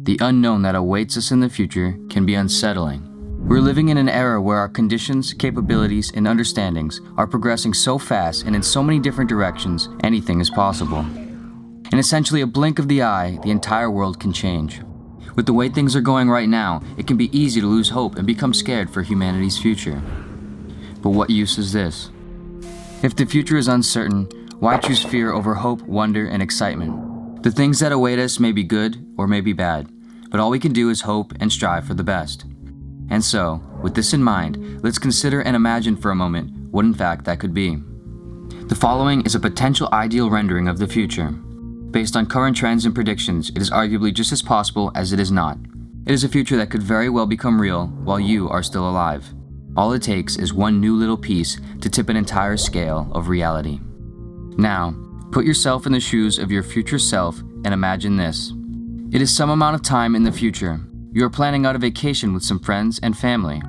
The unknown that awaits us in the future can be unsettling. We're living in an era where our conditions, capabilities, and understandings are progressing so fast and in so many different directions, anything is possible. In essentially a blink of the eye, the entire world can change. With the way things are going right now, it can be easy to lose hope and become scared for humanity's future. But what use is this? If the future is uncertain, why choose fear over hope, wonder, and excitement? The things that await us may be good or may be bad, but all we can do is hope and strive for the best. And so, with this in mind, let's consider and imagine for a moment what in fact that could be. The following is a potential ideal rendering of the future. Based on current trends and predictions, it is arguably just as possible as it is not. It is a future that could very well become real while you are still alive. All it takes is one new little piece to tip an entire scale of reality. Now, put yourself in the shoes of your future self and imagine this. It is some amount of time in the future. You are planning out a vacation with some friends and family.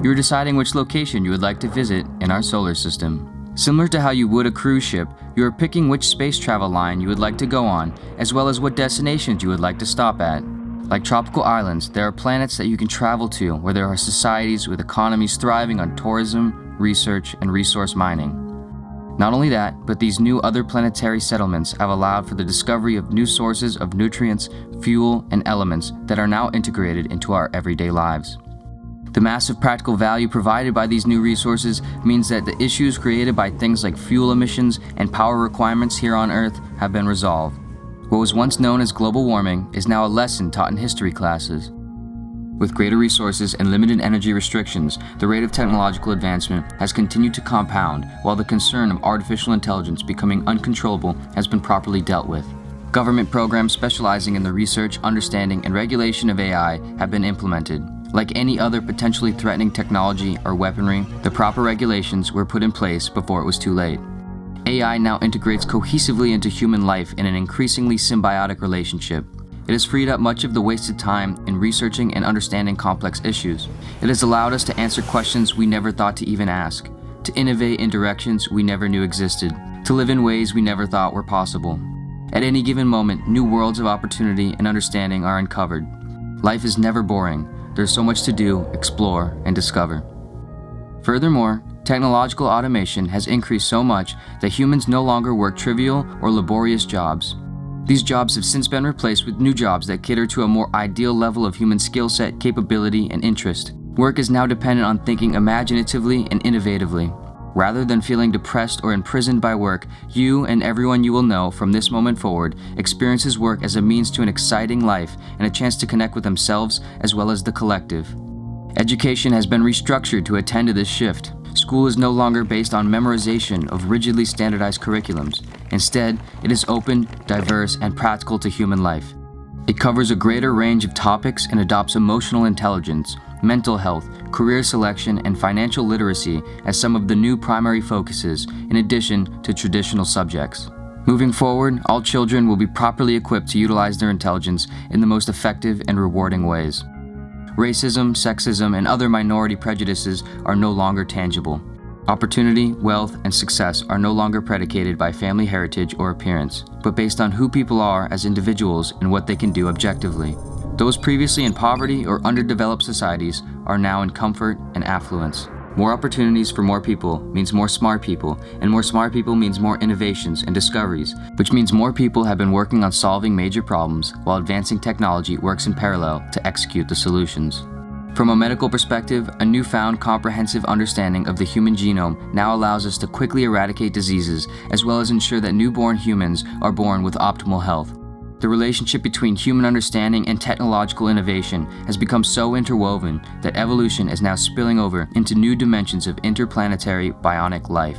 You are deciding which location you would like to visit in our solar system. Similar to how you would a cruise ship, you are picking which space travel line you would like to go on, as well as what destinations you would like to stop at. Like tropical islands, there are planets that you can travel to where there are societies with economies thriving on tourism, research, and resource mining. Not only that, but these new other planetary settlements have allowed for the discovery of new sources of nutrients, fuel, and elements that are now integrated into our everyday lives. The massive practical value provided by these new resources means that the issues created by things like fuel emissions and power requirements here on Earth have been resolved. What was once known as global warming is now a lesson taught in history classes. With greater resources and limited energy restrictions, the rate of technological advancement has continued to compound, while the concern of artificial intelligence becoming uncontrollable has been properly dealt with. Government programs specializing in the research, understanding, and regulation of AI have been implemented. Like any other potentially threatening technology or weaponry, the proper regulations were put in place before it was too late. AI now integrates cohesively into human life in an increasingly symbiotic relationship. It has freed up much of the wasted time in researching and understanding complex issues. It has allowed us to answer questions we never thought to even ask, to innovate in directions we never knew existed, to live in ways we never thought were possible. At any given moment, new worlds of opportunity and understanding are uncovered. Life is never boring. There's so much to do, explore, and discover. Furthermore, technological automation has increased so much that humans no longer work trivial or laborious jobs. These jobs have since been replaced with new jobs that cater to a more ideal level of human skill set, capability, and interest. Work is now dependent on thinking imaginatively and innovatively. Rather than feeling depressed or imprisoned by work, you and everyone you will know from this moment forward experiences work as a means to an exciting life and a chance to connect with themselves as well as the collective. Education has been restructured to attend to this shift. School is no longer based on memorization of rigidly standardized curriculums. Instead, it is open, diverse, and practical to human life. It covers a greater range of topics and adopts emotional intelligence, mental health, career selection, and financial literacy as some of the new primary focuses, in addition to traditional subjects. Moving forward, all children will be properly equipped to utilize their intelligence in the most effective and rewarding ways. Racism, sexism, and other minority prejudices are no longer tangible. Opportunity, wealth, and success are no longer predicated by family heritage or appearance, but based on who people are as individuals and what they can do objectively. Those previously in poverty or underdeveloped societies are now in comfort and affluence. More opportunities for more people means more smart people, and more smart people means more innovations and discoveries, which means more people have been working on solving major problems while advancing technology works in parallel to execute the solutions. From a medical perspective, a newfound comprehensive understanding of the human genome now allows us to quickly eradicate diseases as well as ensure that newborn humans are born with optimal health. The relationship between human understanding and technological innovation has become so interwoven that evolution is now spilling over into new dimensions of interplanetary bionic life.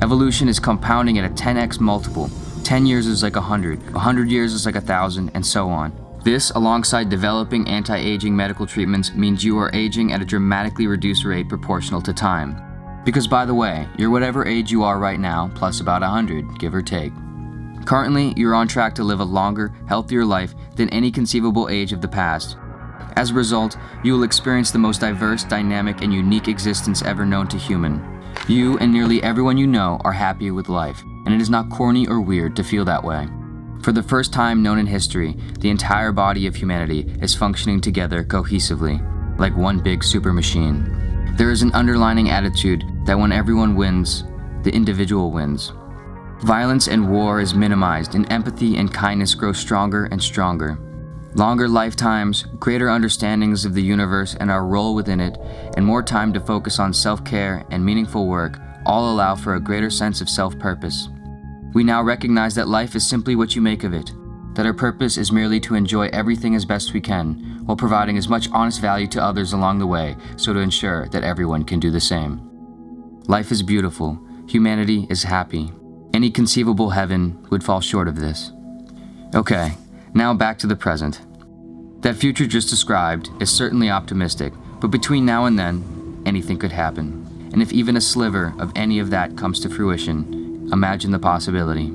Evolution is compounding at a 10x multiple. 10 years is like 100, 100 years is like 1,000, and so on. This, alongside developing anti-aging medical treatments, means you are aging at a dramatically reduced rate proportional to time. Because by the way, you're whatever age you are right now, plus about 100, give or take. Currently, you're on track to live a longer, healthier life than any conceivable age of the past. As a result, you will experience the most diverse, dynamic, and unique existence ever known to human. You and nearly everyone you know are happy with life, and it is not corny or weird to feel that way. For the first time known in history, the entire body of humanity is functioning together cohesively, like one big super machine. There is an underlying attitude that when everyone wins, the individual wins. Violence and war is minimized, and empathy and kindness grow stronger and stronger. Longer lifetimes, greater understandings of the universe and our role within it, and more time to focus on self-care and meaningful work all allow for a greater sense of self-purpose. We now recognize that life is simply what you make of it, that our purpose is merely to enjoy everything as best we can, while providing as much honest value to others along the way, so to ensure that everyone can do the same. Life is beautiful. Humanity is happy. Any conceivable heaven would fall short of this. Okay, now back to the present. That future just described is certainly optimistic, but between now and then, anything could happen. And if even a sliver of any of that comes to fruition, imagine the possibility.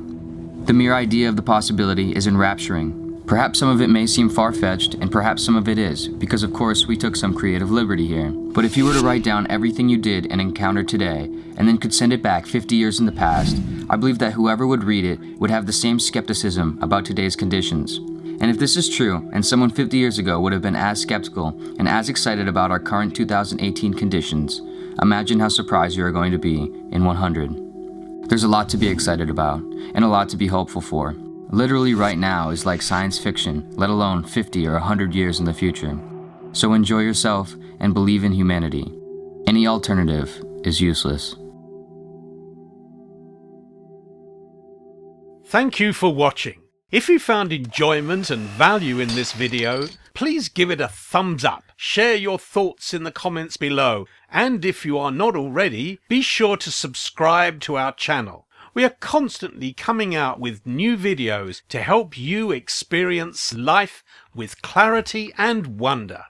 The mere idea of the possibility is enrapturing. Perhaps some of it may seem far-fetched, and perhaps some of it is, because of course we took some creative liberty here. But if you were to write down everything you did and encountered today, and then could send it back 50 years in the past, I believe that whoever would read it would have the same skepticism about today's conditions. And if this is true, and someone 50 years ago would have been as skeptical and as excited about our current 2018 conditions, imagine how surprised you are going to be in 100. There's a lot to be excited about, and a lot to be hopeful for. Literally right now is like science fiction, let alone 50 or 100 years in the future. So enjoy yourself and believe in humanity. Any alternative is useless. Thank you for watching. If you found enjoyment and value in this video, please give it a thumbs up, share your thoughts in the comments below, and if you are not already, be sure to subscribe to our channel. We are constantly coming out with new videos to help you experience life with clarity and wonder.